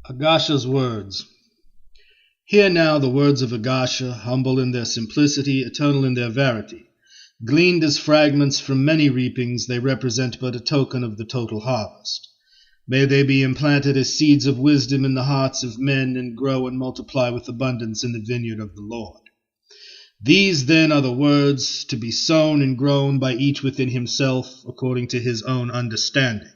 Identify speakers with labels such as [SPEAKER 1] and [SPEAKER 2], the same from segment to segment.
[SPEAKER 1] Agasha's words. Hear now the words of Agasha, humble in their simplicity, eternal in their verity. Gleaned as fragments from many reapings, they represent but a token of the total harvest. May they be implanted as seeds of wisdom in the hearts of men and grow and multiply with abundance in the vineyard of the Lord. These then are the words to be sown and grown by each within himself according to his own understanding.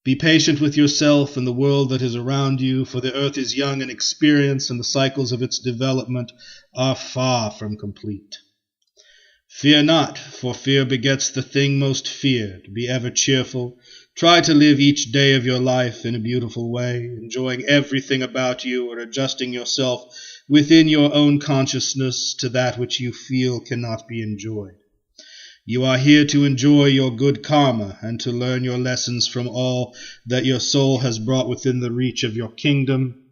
[SPEAKER 1] Be patient with yourself and the world that is around you, for the earth is young in experience and the cycles of its development are far from complete. Fear not, for fear begets the thing most feared. Be ever cheerful. Try to live each day of your life in a beautiful way, enjoying everything about you or adjusting yourself within your own consciousness to that which you feel cannot be enjoyed. You are here to enjoy your good karma and to learn your lessons from all that your soul has brought within the reach of your kingdom.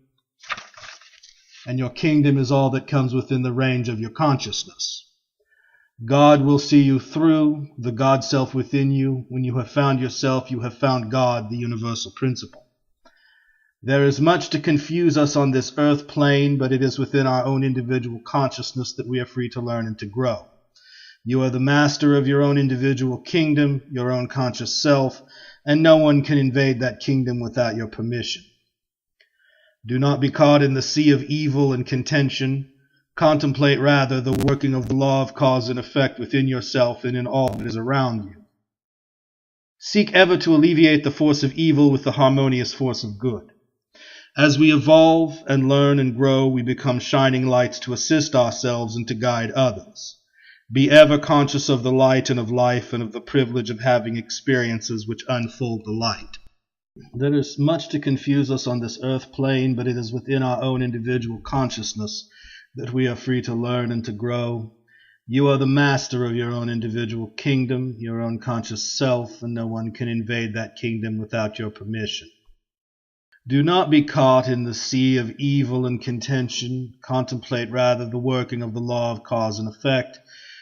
[SPEAKER 1] And your kingdom is all that comes within the range of your consciousness. God will see you through, the God self within you. When you have found yourself, you have found God, the universal principle. There is much to confuse us on this earth plane, but it is within our own individual consciousness that we are free to learn and to grow. You are the master of your own individual kingdom, your own conscious self, and no one can invade that kingdom without your permission. Do not be caught in the sea of evil and contention. Contemplate rather the working of the law of cause and effect within yourself and in all that is around you. Seek ever to alleviate the force of evil with the harmonious force of good. As we evolve and learn and grow, we become shining lights to assist ourselves and to guide others. Be ever conscious of the light and of life and of the privilege of having experiences which unfold the light. There is much to confuse us on this earth plane, but it is within our own individual consciousness that we are free to learn and to grow. You are the master of your own individual kingdom, your own conscious self, and no one can invade that kingdom without your permission. Do not be caught in the sea of evil and contention. Contemplate rather the working of the law of cause and effect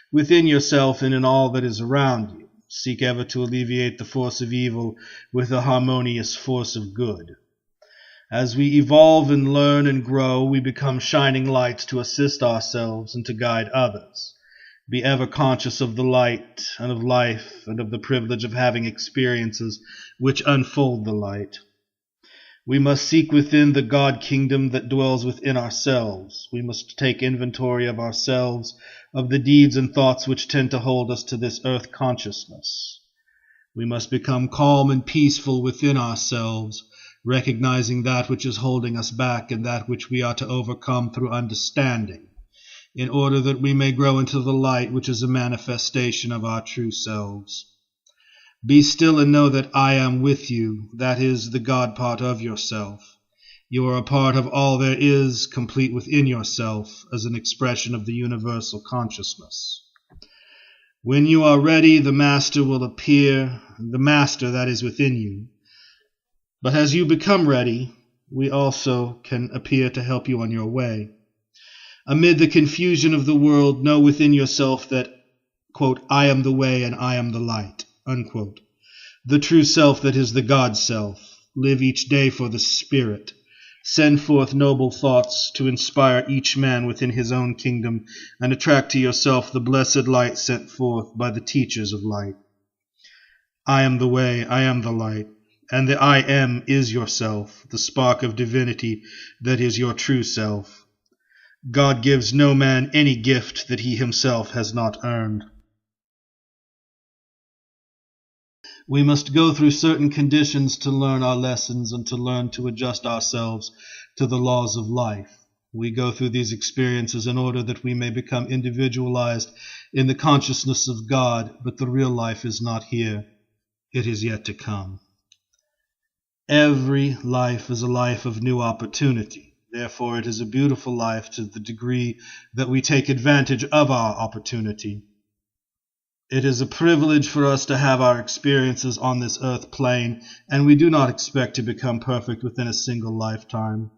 [SPEAKER 1] within yourself and in all that is around you. Seek ever to alleviate the force of evil with the harmonious force of good. As we evolve and learn and grow, we become shining lights to assist ourselves and to guide others. Be ever conscious of the light and of life and of the privilege of having experiences which unfold the light. We must seek within the God kingdom that dwells within ourselves. We must take inventory of ourselves, of the deeds and thoughts which tend to hold us to this earth consciousness. We must become calm and peaceful within ourselves, recognizing that which is holding us back and that which we are to overcome through understanding, in order that we may grow into the light which is a manifestation of our true selves. Be still and know that I am with you. That is the God part of yourself. You are a part of all there is, complete within yourself, as an expression of the universal consciousness. When you are ready, the Master will appear, the Master that is within you. But as you become ready, we also can appear to help you on your way. Amid the confusion of the world, know within yourself that, quote, I am the way and I am the light, unquote. The true self that is the God self. Live each day for the Spirit. Send forth noble thoughts to inspire each man within his own kingdom and attract to yourself the blessed light sent forth by the teachers of light. I am the way, I am the light, and the I am is yourself, the spark of divinity that is your true self. God gives no man any gift that he himself has not earned. We must go through certain conditions to learn our lessons and to learn to adjust ourselves to the laws of life. We go through these experiences in order that we may become individualized in the consciousness of God, but the real life is not here. It is yet to come. Every life is a life of new opportunity. Therefore, it is a beautiful life to the degree that we take advantage of our opportunity. It is a privilege for us to have our experiences on this earth plane, and we do not expect to become perfect within a single lifetime.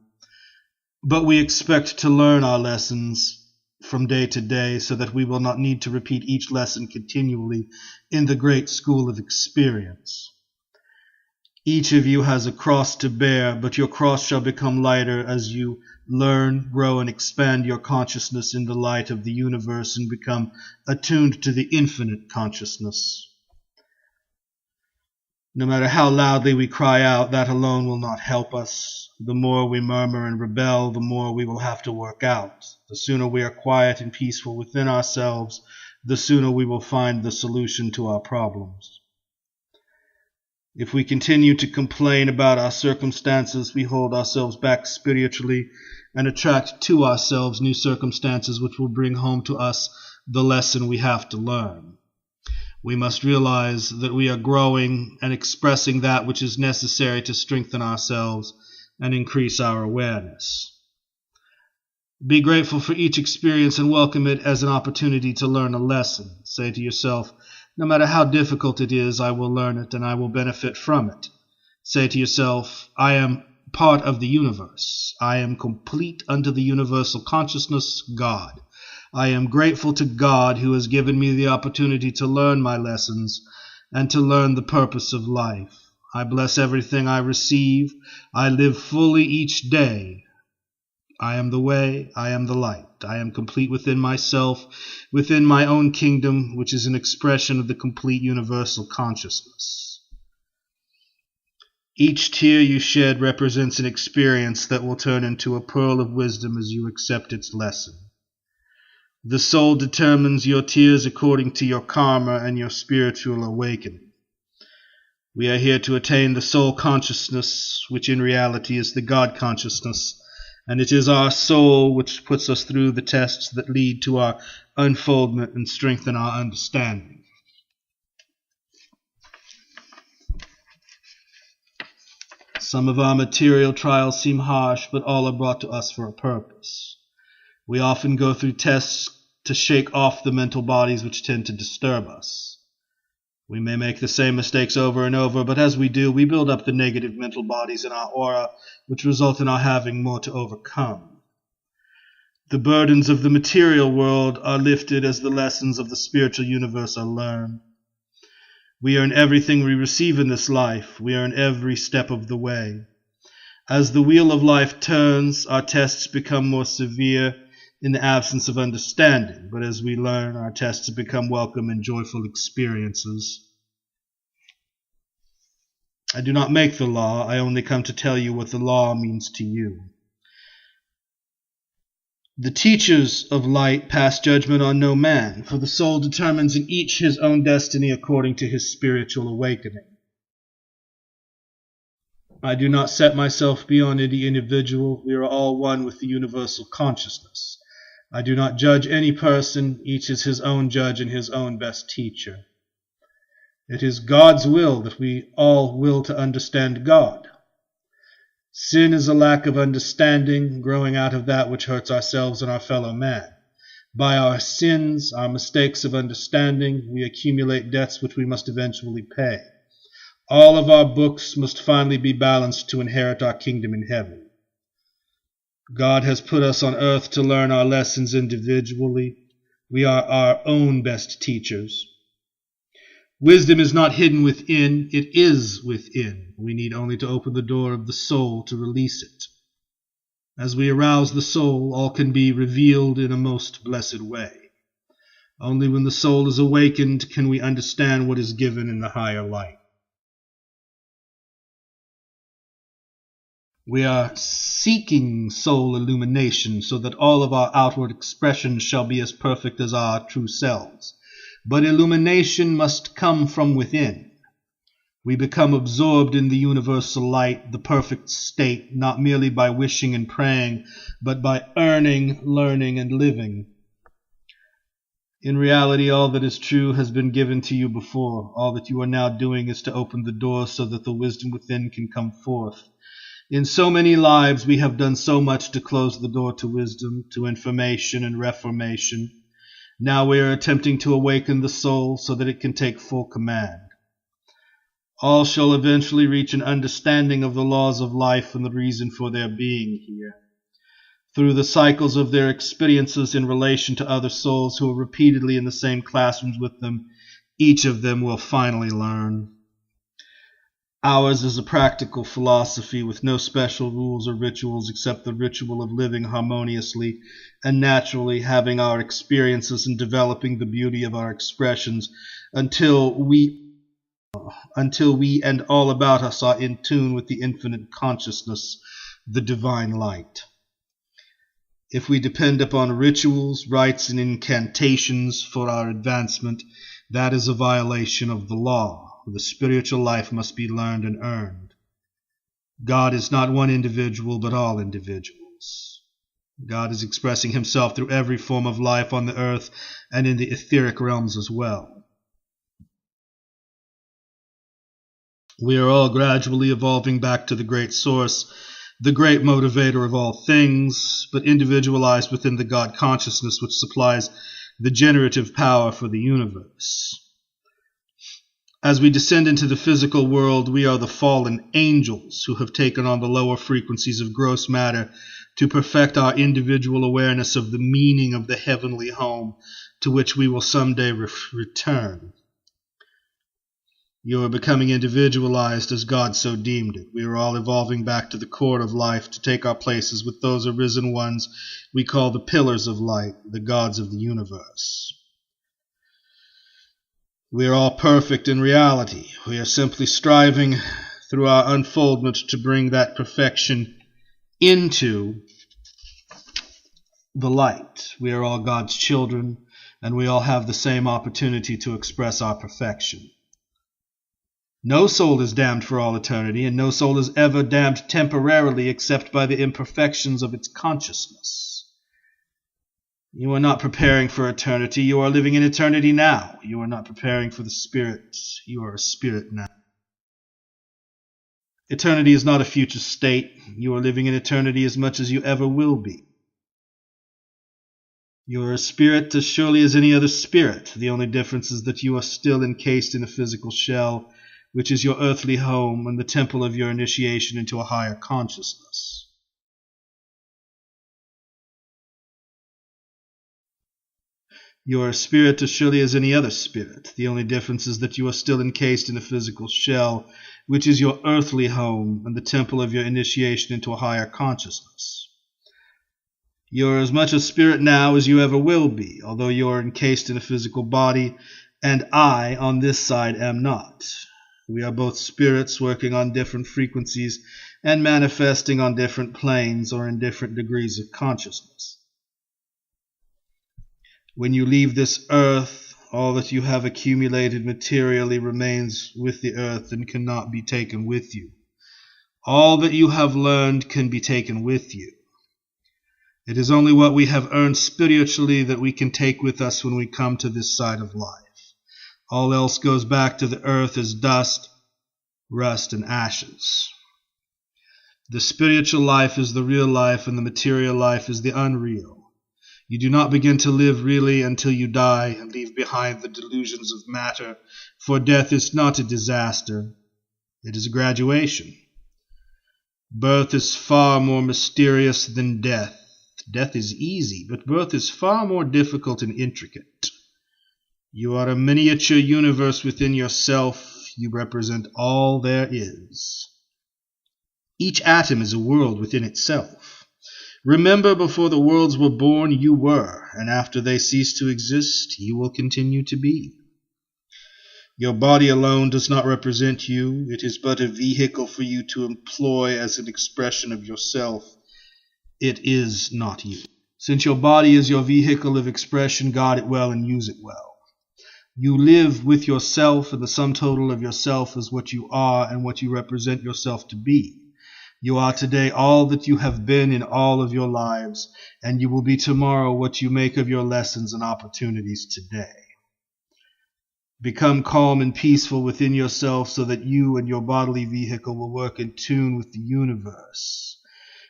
[SPEAKER 1] But we expect to learn our lessons from day to day so that we will not need to repeat each lesson continually in the great school of experience. Each of you has a cross to bear, but your cross shall become lighter as you learn, grow, and expand your consciousness in the light of the universe and become attuned to the infinite consciousness. No matter how loudly we cry out, that alone will not help us. The more we murmur and rebel, the more we will have to work out. The sooner we are quiet and peaceful within ourselves, the sooner we will find the solution to our problems. If we continue to complain about our circumstances, we hold ourselves back spiritually and attract to ourselves new circumstances which will bring home to us the lesson we have to learn. We must realize that we are growing and expressing that which is necessary to strengthen ourselves and increase our awareness. Be grateful for each experience and welcome it as an opportunity to learn a lesson. Say to yourself, no matter how difficult it is, I will learn it and I will benefit from it. Say to yourself, I am part of the universe. I am complete unto the universal consciousness, God. I am grateful to God who has given me the opportunity to learn my lessons and to learn the purpose of life. I bless everything I receive. I live fully each day. I am the way, I am the light. I am complete within myself, within my own kingdom, which is an expression of the complete universal consciousness. Each tear you shed represents an experience that will turn into a pearl of wisdom as you accept its lesson. The soul determines your tears according to your karma and your spiritual awakening. We are here to attain the soul consciousness, which in reality is the God consciousness, and it is our soul which puts us through the tests that lead to our unfoldment and strengthen our understanding. Some of our material trials seem harsh, but all are brought to us for a purpose. We often go through tests to shake off the mental bodies which tend to disturb us. We may make the same mistakes over and over, but as we do, we build up the negative mental bodies in our aura, which result in our having more to overcome. The burdens of the material world are lifted as the lessons of the spiritual universe are learned. We earn everything we receive in this life. We earn every step of the way. As the wheel of life turns, our tests become more severe in the absence of understanding, but as we learn, our tests become welcome and joyful experiences. I do not make the law, I only come to tell you what the law means to you. The teachers of light pass judgment on no man, for the soul determines in each his own destiny according to his spiritual awakening. I do not set myself beyond any individual. We are all one with the universal consciousness. I do not judge any person. Each is his own judge and his own best teacher. It is God's will that we all will to understand God. Sin is a lack of understanding, growing out of that which hurts ourselves and our fellow man. By our sins, our mistakes of understanding, we accumulate debts which we must eventually pay. All of our books must finally be balanced to inherit our kingdom in heaven. God has put us on earth to learn our lessons individually. We are our own best teachers. Wisdom is not hidden within, it is within. We need only to open the door of the soul to release it. As we arouse the soul, all can be revealed in a most blessed way. Only when the soul is awakened can we understand what is given in the higher light. We are seeking soul illumination so that all of our outward expressions shall be as perfect as our true selves. But illumination must come from within. We become absorbed in the universal light, the perfect state, not merely by wishing and praying, but by earning, learning, and living. In reality, all that is true has been given to you before. All that you are now doing is to open the door so that the wisdom within can come forth. In so many lives, we have done so much to close the door to wisdom, to information and reformation. Now we are attempting to awaken the soul so that it can take full command. All shall eventually reach an understanding of the laws of life and the reason for their being here. Through the cycles of their experiences in relation to other souls who are repeatedly in the same classrooms with them, each of them will finally learn. Ours is a practical philosophy with no special rules or rituals except the ritual of living harmoniously and naturally, having our experiences and developing the beauty of our expressions until we and all about us are in tune with the infinite consciousness, the divine light. If we depend upon rituals, rites, and incantations for our advancement, that is a violation of the law. The spiritual life must be learned and earned. God is not one individual, but all individuals. God is expressing himself through every form of life on the earth and in the etheric realms as well. We are all gradually evolving back to the great source, the great motivator of all things, but individualized within the God consciousness which supplies the generative power for the universe. As we descend into the physical world, we are the fallen angels who have taken on the lower frequencies of gross matter to perfect our individual awareness of the meaning of the heavenly home to which we will someday return. You are becoming individualized as God so deemed it. We are all evolving back to the core of life to take our places with those arisen ones we call the pillars of light, the gods of the universe. We are all perfect in reality. We are simply striving through our unfoldment to bring that perfection into the light. We are all God's children, and we all have the same opportunity to express our perfection. No soul is damned for all eternity, and no soul is ever damned temporarily except by the imperfections of its consciousness. You are not preparing for eternity. You are living in eternity now. You are not preparing for the spirit. You are a spirit now. Eternity is not a future state. You are living in eternity as much as you ever will be. You are a spirit as surely as any other spirit. The only difference is that you are still encased in a physical shell, which is your earthly home and the temple of your initiation into a higher consciousness. You are a spirit as surely as any other spirit. The only difference is that you are still encased in a physical shell, which is your earthly home and the temple of your initiation into a higher consciousness. You are as much a spirit now as you ever will be, although you are encased in a physical body, and I, on this side, am not. We are both spirits working on different frequencies and manifesting on different planes or in different degrees of consciousness. When you leave this earth, all that you have accumulated materially remains with the earth and cannot be taken with you. All that you have learned can be taken with you. It is only what we have earned spiritually that we can take with us when we come to this side of life. All else goes back to the earth as dust, rust, and ashes. The spiritual life is the real life, and the material life is the unreal. You do not begin to live really until you die and leave behind the delusions of matter, for death is not a disaster, it is a graduation. Birth is far more mysterious than death. Death is easy, but birth is far more difficult and intricate. You are a miniature universe within yourself. You represent all there is. Each atom is a world within itself. Remember, before the worlds were born, you were, and after they cease to exist, you will continue to be. Your body alone does not represent you. It is but a vehicle for you to employ as an expression of yourself. It is not you. Since your body is your vehicle of expression, guard it well and use it well. You live with yourself, and the sum total of yourself is what you are and what you represent yourself to be. You are today all that you have been in all of your lives, and you will be tomorrow what you make of your lessons and opportunities today. Become calm and peaceful within yourself so that you and your bodily vehicle will work in tune with the universe.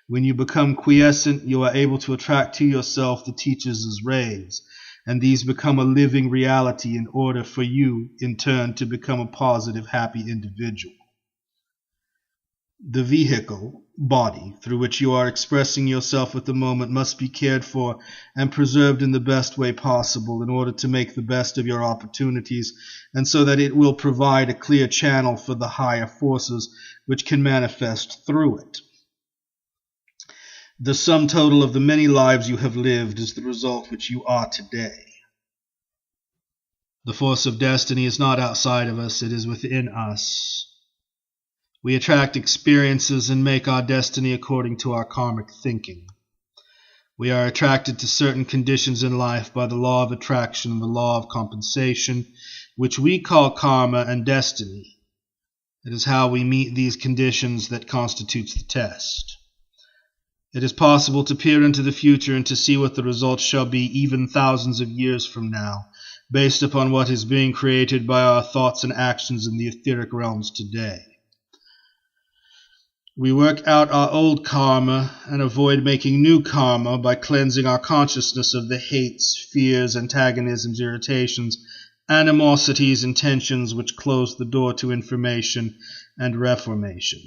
[SPEAKER 1] When you become quiescent, you are able to attract to yourself the teacher's rays, and these become a living reality in order for you, in turn, to become a positive, happy individual. The vehicle, body through which you are expressing yourself at the moment must be cared for and preserved in the best way possible in order to make the best of your opportunities, and so that it will provide a clear channel for the higher forces which can manifest through it. The sum total of the many lives you have lived is the result which you are today. The force of destiny is not outside of us, it is within us. We attract experiences and make our destiny according to our karmic thinking. We are attracted to certain conditions in life by the law of attraction and the law of compensation, which we call karma and destiny. It is how we meet these conditions that constitutes the test. It is possible to peer into the future and to see what the results shall be even thousands of years from now, based upon what is being created by our thoughts and actions in the etheric realms today. We work out our old karma and avoid making new karma by cleansing our consciousness of the hates, fears, antagonisms, irritations, animosities, and tensions which close the door to information and reformation.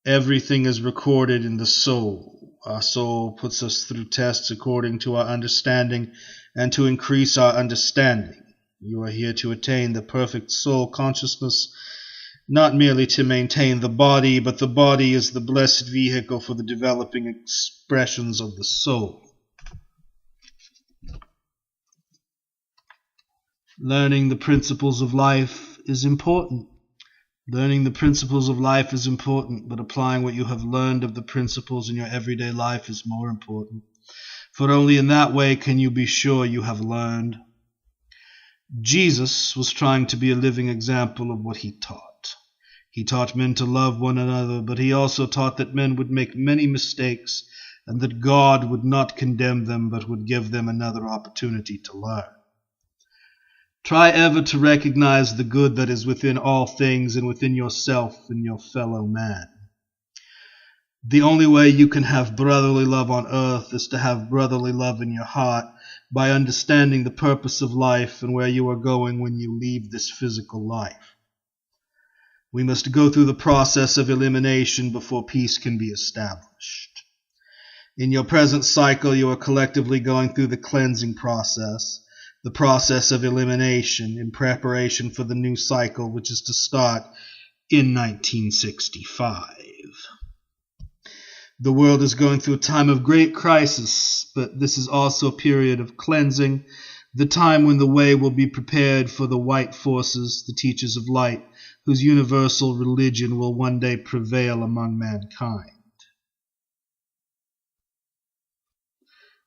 [SPEAKER 1] Everything is recorded in the soul. Our soul puts us through tests according to our understanding and to increase our understanding. You are here to attain the perfect soul consciousness, not merely to maintain the body, but the body is the blessed vehicle for the developing expressions of the soul. Learning the principles of life is important. Learning the principles of life is important, but applying what you have learned of the principles in your everyday life is more important. For only in that way can you be sure you have learned. Jesus was trying to be a living example of what he taught. He taught men to love one another, but he also taught that men would make many mistakes and that God would not condemn them but would give them another opportunity to learn. Try ever to recognize the good that is within all things and within yourself and your fellow man. The only way you can have brotherly love on earth is to have brotherly love in your heart by understanding the purpose of life and where you are going when you leave this physical life. We must go through the process of elimination before peace can be established. In your present cycle, you are collectively going through the cleansing process, the process of elimination in preparation for the new cycle, which is to start in 1965. The world is going through a time of great crisis, but this is also a period of cleansing, the time when the way will be prepared for the white forces, the teachers of light, whose universal religion will one day prevail among mankind.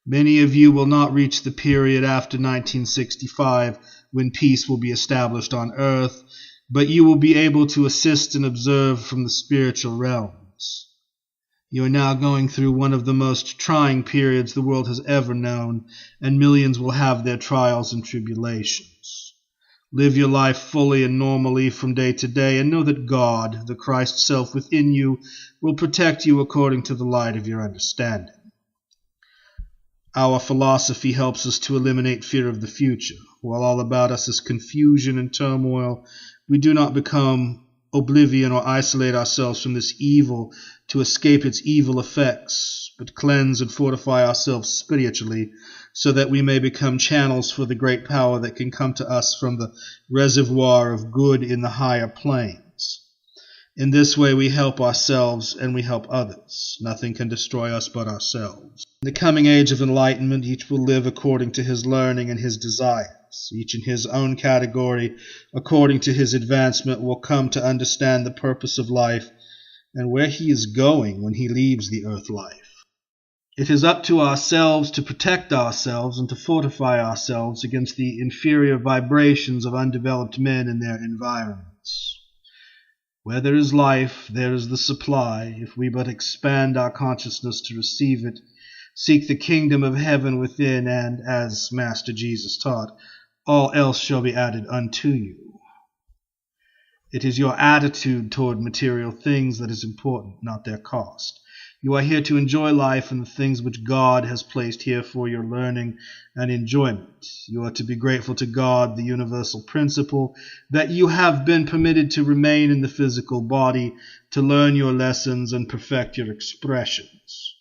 [SPEAKER 1] Many of you will not reach the period after 1965 when peace will be established on earth, but you will be able to assist and observe from the spiritual realms. You are now going through one of the most trying periods the world has ever known, and millions will have their trials and tribulations. Live your life fully and normally from day to day, and know that God, the Christ self within you, will protect you according to the light of your understanding. Our philosophy helps us to eliminate fear of the future. While all about us is confusion and turmoil, we do not become oblivion or isolate ourselves from this evil to escape its evil effects, but cleanse and fortify ourselves spiritually so that we may become channels for the great power that can come to us from the reservoir of good in the higher planes. In this way we help ourselves and we help others. Nothing can destroy us but ourselves. In the coming age of enlightenment, each will live according to his learning and his desires. Each in his own category, according to his advancement, will come to understand the purpose of life and where he is going when he leaves the earth life. It is up to ourselves to protect ourselves and to fortify ourselves against the inferior vibrations of undeveloped men and their environments. Where there is life, there is the supply, if we but expand our consciousness to receive it, seek the kingdom of heaven within, and, as Master Jesus taught, all else shall be added unto you. It is your attitude toward material things that is important, not their cost. You are here to enjoy life and the things which God has placed here for your learning and enjoyment. You are to be grateful to God, the universal principle, that you have been permitted to remain in the physical body, to learn your lessons and perfect your expressions.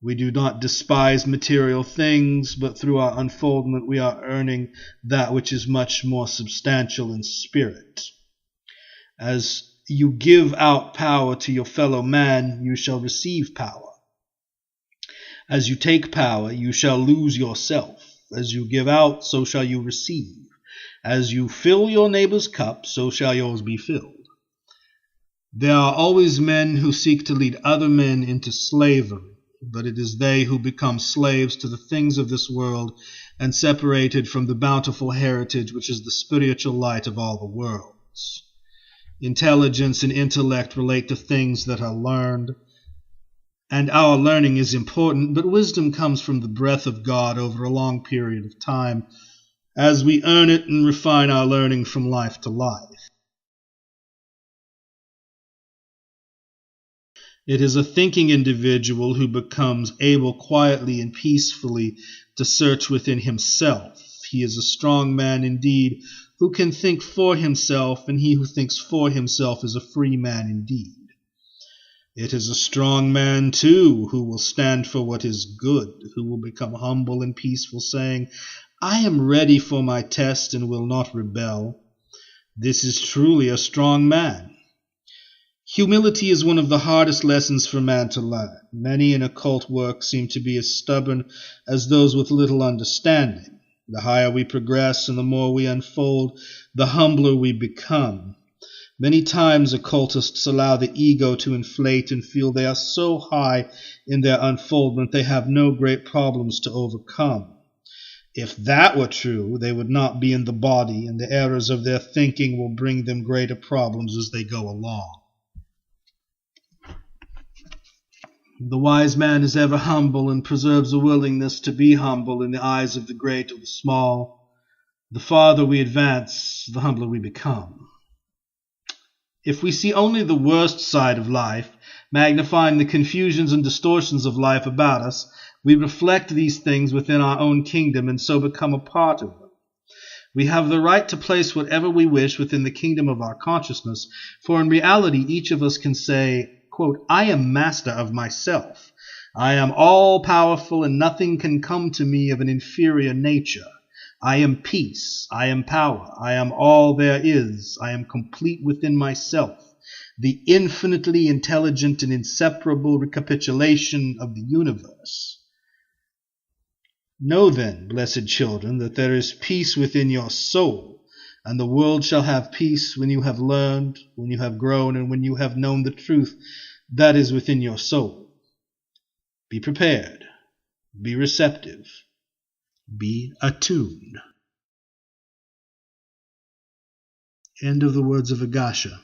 [SPEAKER 1] We do not despise material things, but through our unfoldment we are earning that which is much more substantial in spirit. As you give out power to your fellow man, you shall receive power. As you take power, you shall lose yourself. As you give out, so shall you receive. As you fill your neighbor's cup, so shall yours be filled. There are always men who seek to lead other men into slavery, but it is they who become slaves to the things of this world and separated from the bountiful heritage which is the spiritual light of all the worlds. Intelligence and intellect relate to things that are learned, and our learning is important, but wisdom comes from the breath of God over a long period of time, as we earn it and refine our learning from life to life. It is a thinking individual who becomes able quietly and peacefully to search within himself. He is a strong man indeed, who can think for himself, and he who thinks for himself is a free man indeed. It is a strong man, too, who will stand for what is good, who will become humble and peaceful, saying, I am ready for my test and will not rebel. This is truly a strong man. Humility is one of the hardest lessons for man to learn. Many in occult work seem to be as stubborn as those with little understanding. The higher we progress and the more we unfold, the humbler we become. Many times occultists allow the ego to inflate and feel they are so high in their unfoldment they have no great problems to overcome. If that were true, they would not be in the body, and the errors of their thinking will bring them greater problems as they go along. The wise man is ever humble and preserves a willingness to be humble in the eyes of the great or the small. The farther we advance, the humbler we become. If we see only the worst side of life, magnifying the confusions and distortions of life about us, we reflect these things within our own kingdom and so become a part of them. We have the right to place whatever we wish within the kingdom of our consciousness, for in reality each of us can say, quote, I am master of myself. I am all-powerful and nothing can come to me of an inferior nature. I am peace. I am power. I am all there is. I am complete within myself, the infinitely intelligent and inseparable recapitulation of the universe. Know then, blessed children, that there is peace within your soul, and the world shall have peace when you have learned, when you have grown, and when you have known the truth that is within your soul. Be prepared. Be receptive. Be attuned. End of the words of Agasha.